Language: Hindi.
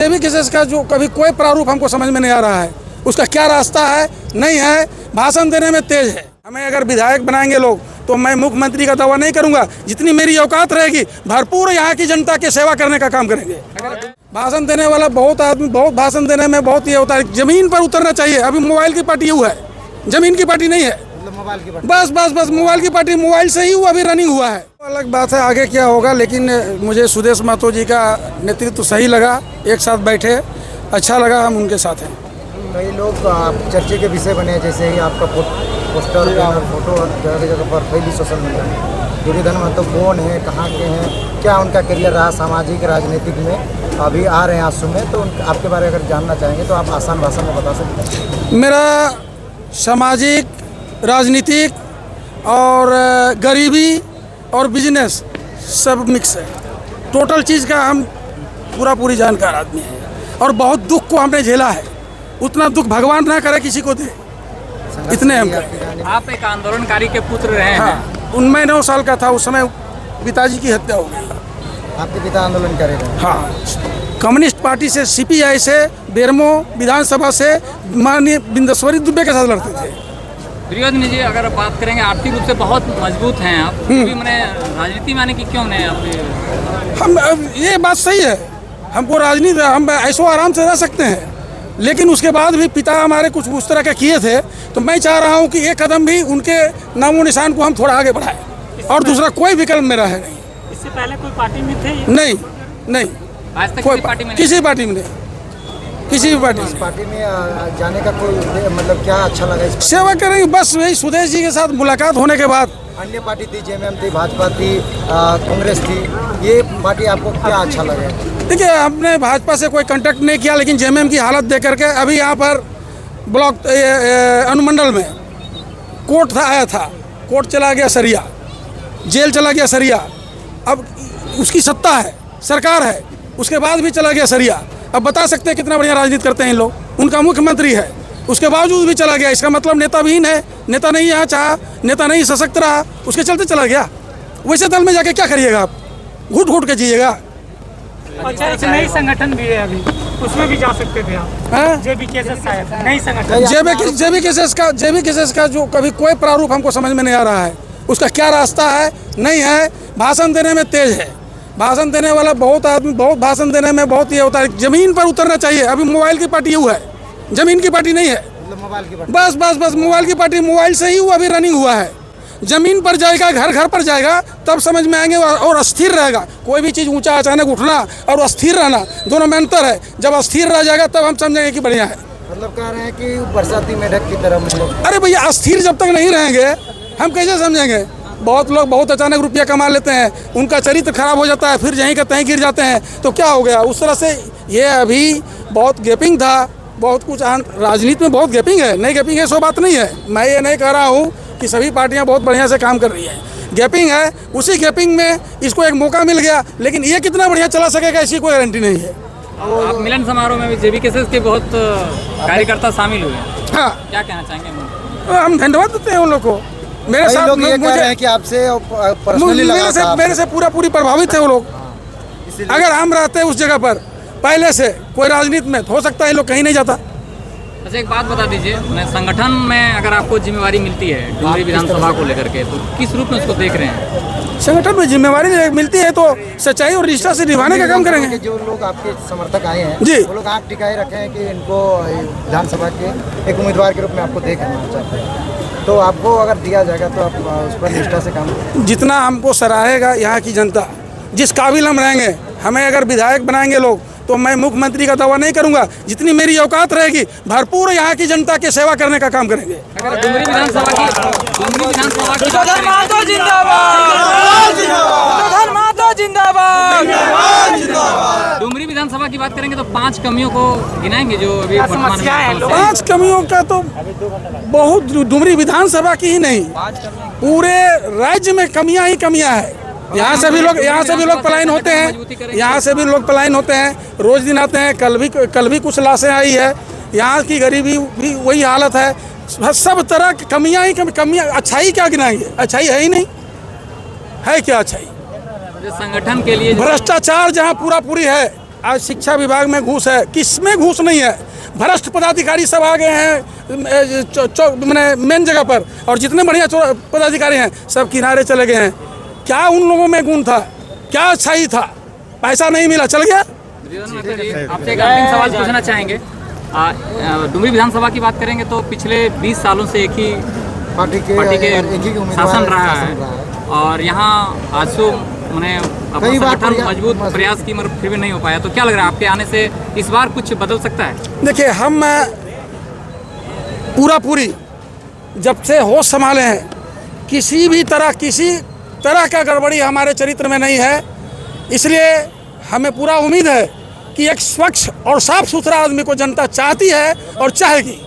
जेबी केसेस का जो कभी कोई प्रारूप हमको समझ में नहीं आ रहा है, उसका क्या रास्ता है नहीं है। भाषण देने में तेज है। हमें अगर विधायक बनाएंगे लोग तो मैं मुख्यमंत्री का दावा नहीं करूंगा, जितनी मेरी औकात रहेगी भरपूर यहाँ की जनता की सेवा करने का काम करेंगे। भाषण देने वाला बहुत आदमी बहुत भाषण देने में बहुत ये होता है, जमीन पर उतरना चाहिए। अभी मोबाइल की पार्टी यू है, जमीन की पार्टी नहीं है। मोबाइल की बस मोबाइल की पार्टी, मोबाइल से ही अभी रनिंग हुआ है। अलग बात है आगे क्या होगा, लेकिन मुझे सुदेश महतो जी का नेतृत्व सही लगा। एक साथ बैठे, अच्छा लगा, हम उनके साथ हैं। कई लोग चर्चे के विषय बने, जैसे ही आपका पोस्टर और फोटो जगह जगह पर फैली सोशल मीडिया में। दुर्योधन महतो कौन है, कहाँ के हैं, क्या उनका करियर रहा सामाजिक राजनीतिक में, अभी आ रहे हैं आंसू में, तो आपके बारे में अगर जानना चाहेंगे तो आप आसान भाषा में बता सकते हैं। मेरा सामाजिक, राजनीतिक और गरीबी और बिजनेस सब मिक्स है। टोटल चीज़ का हम पूरी जानकार आदमी हैं और बहुत दुख को हमने झेला है। उतना दुख भगवान ना करे किसी को दे, इतने हम करें। आप एक आंदोलनकारी के पुत्र रहे हैं। हाँ, उनमें 9 साल का था, उस समय पिताजी की हत्या हो गई। आपके पिता आंदोलन करे रहे? हाँ, कम्युनिस्ट पार्टी से, CPI से, बेरमो विधानसभा से माननीय बिंदेश्वरी दुबे के साथ लड़ते थे। दुर्योधन जी, अगर बात करेंगे आर्थिक रूप से बहुत मजबूत हैं आप, भी मैंने राजनीति में आने की क्यों नहीं आप? हम ये बात सही है, हमको राजनीति हम ऐसो आराम से रह सकते हैं, लेकिन उसके बाद भी पिता हमारे कुछ उस तरह के किए थे, तो मैं चाह रहा हूँ कि एक कदम भी उनके नामो निशान को हम थोड़ा आगे बढ़ाएं और दूसरा कोई विकल्प मेरा है नहीं। इससे पहले कोई पार्टी में थे? नहीं, आज तक कोई पार्टी में किसी पार्टी में नहीं, किसी भी पार्टी इस पार्टी में जाने का कोई मतलब क्या अच्छा लगा? इस सेवा करेंगे बस। वही सुदेश जी के साथ मुलाकात होने के बाद। अन्य पार्टी थी, JMM थी, भाजपा थी, कांग्रेस थी, ये पार्टी आपको क्या अच्छा लगा? देखिए, हमने भाजपा से कोई कांटेक्ट नहीं किया, लेकिन JMM की हालत देख करके अभी यहाँ पर ब्लॉक अनुमंडल में कोर्ट आया था, कोर्ट चला गया सरिया, जेल चला गया सरिया। अब उसकी सत्ता है, सरकार है, उसके बाद भी चला गया सरिया। अब बता सकते हैं कितना बढ़िया राजनीति करते हैं इन लोग। उनका मुख्यमंत्री है, उसके बावजूद भी चला गया। इसका मतलब नेता विहीन है, नेता नहीं यहाँ चाहा, नेता नहीं सशक्त रहा, उसके चलते चला गया। वैसे दल में जाके क्या करिएगा आप? घुट घुट के जिएगा। अच्छा, एक नई संगठन भी है अभी, उसमें भी जा सकते थे आप। जेबी केसेस का है नई संगठन। जेबी केसेस का जो कभी कोई प्रारूप हमको समझ में नहीं आ रहा है, उसका क्या रास्ता है नहीं है। भाषण देने में तेज है। भाषण देने वाला बहुत आदमी बहुत भाषण देने में बहुत ये होता है, जमीन पर उतरना चाहिए। अभी मोबाइल की पार्टी यू है, जमीन की पार्टी नहीं है। मोबाइल की पार्टी? बस मोबाइल की पार्टी, मोबाइल से ही अभी रनिंग हुआ है। जमीन पर जाएगा, घर घर पर जाएगा, तब समझ में आएंगे। और अस्थिर रहेगा कोई भी चीज़, ऊंचा अचानक उठना और अस्थिर रहना दोनों में अंतर है। जब अस्थिर रह जाएगा तब हम समझेंगे कि बढ़िया है। मतलब कह रहे हैं कि बरसाती मेढक की तरह मतलब। अरे भैया, अस्थिर जब तक नहीं रहेंगे हम कैसे समझेंगे? बहुत लोग बहुत अचानक रुपया कमा लेते हैं, उनका चरित्र खराब हो जाता है, फिर यहीं का तहीं गिर जाते हैं, तो क्या हो गया? उस तरह से ये अभी बहुत गैपिंग था, बहुत कुछ राजनीति में बहुत गैपिंग है। नहीं गैपिंग है सो बात नहीं है। मैं ये नहीं कह रहा हूँ कि सभी पार्टियां बहुत बढ़िया से काम कर रही हैं, गैपिंग है। उसी गैपिंग में इसको एक मौका मिल गया, लेकिन ये कितना बढ़िया चला सकेगा इसकी कोई गारंटी नहीं है। आप मिलन समारोह में भी जेबी केसेस के बहुत कार्यकर्ता शामिल हुए। हाँ, क्या कहना चाहेंगे? हम धन्यवाद देते हैं उन लोग को। मेरे साथ लोग ये कह रहे हैं कि आपसे पर्सनली मेरे से पूरी प्रभावित है वो लोग। अगर हम रहते उस जगह पर पहले से कोई राजनीति में, तो हो सकता है ये लोग कहीं नहीं जाता। अच्छा, एक बात बता दीजिए, संगठन में अगर आपको जिम्मेवारी मिलती है डुमरी विधानसभा को लेकर के, तो किस रूप में उसको देख रहे हैं? संगठन में जिम्मेवारी मिलती है तो सच्चाई और निष्ठा से निभाने का काम करेंगे। जो लोग आपके समर्थक आए हैं जी, वो लोग आँख टिकाए रखे हैं कि इनको विधानसभा के एक उम्मीदवार के रूप में आपको देखना चाहते हैं, तो आपको अगर दिया जाएगा तो आप उस पर निष्ठा से काम? जितना हमको सराहेगा यहाँ की जनता, जिस काबिल हम रहेंगे, हमें अगर विधायक बनाएंगे लोग तो मैं मुख्यमंत्री का दावा नहीं करूंगा, जितनी मेरी औकात रहेगी भरपूर यहाँ की जनता की सेवा करने का काम करेंगे। अगर डुमरी विधानसभा की बात करेंगे तो 5 कमियों को गिनाएंगे जो अभी समस्या है। 5 कमियों का तो बहुत, डुमरी विधानसभा की ही नहीं, पूरे राज्य में कमियां ही कमियां है। यहाँ से भी लोग पलायन होते हैं, रोज दिन आते हैं। कल भी कुछ लाशें आई है। यहाँ की गरीबी भी वही हालत है। सब तरह की कमियां ही कमियां। अच्छाई क्या गिनाएंगे? अच्छाई है ही नहीं, है क्या अच्छाई? संगठन के लिए भ्रष्टाचार जहाँ पूरी है, आज शिक्षा विभाग में घूस है, किसमें घूस नहीं है। भ्रष्ट पदाधिकारी सब आ गए हैं मैंने मेन जगह पर, और जितने बढ़िया पदाधिकारी हैं सब किनारे चले गए हैं। क्या उन लोगों में गुण था, क्या सही था? पैसा नहीं मिला, चल गया। आपसे एक अंतिम सवाल पूछना चाहेंगे। डुमरी विधानसभा की बात करेंगे तो पिछले 20 सालों से एक ही पार्टी के शासन रहा है, और यहाँ आजसू मैंने अपना संगठन मजबूत प्रयास की मगर फिर भी नहीं हो पाया। तो क्या लग रहा है आपके आने से इस बार कुछ बदल सकता है? देखिए, हम पूरी जब से होश संभाले हैं, किसी तरह का गड़बड़ी हमारे चरित्र में नहीं है। इसलिए हमें पूरा उम्मीद है कि एक स्वच्छ और साफ सुथरा आदमी को जनता चाहती है और चाहेगी।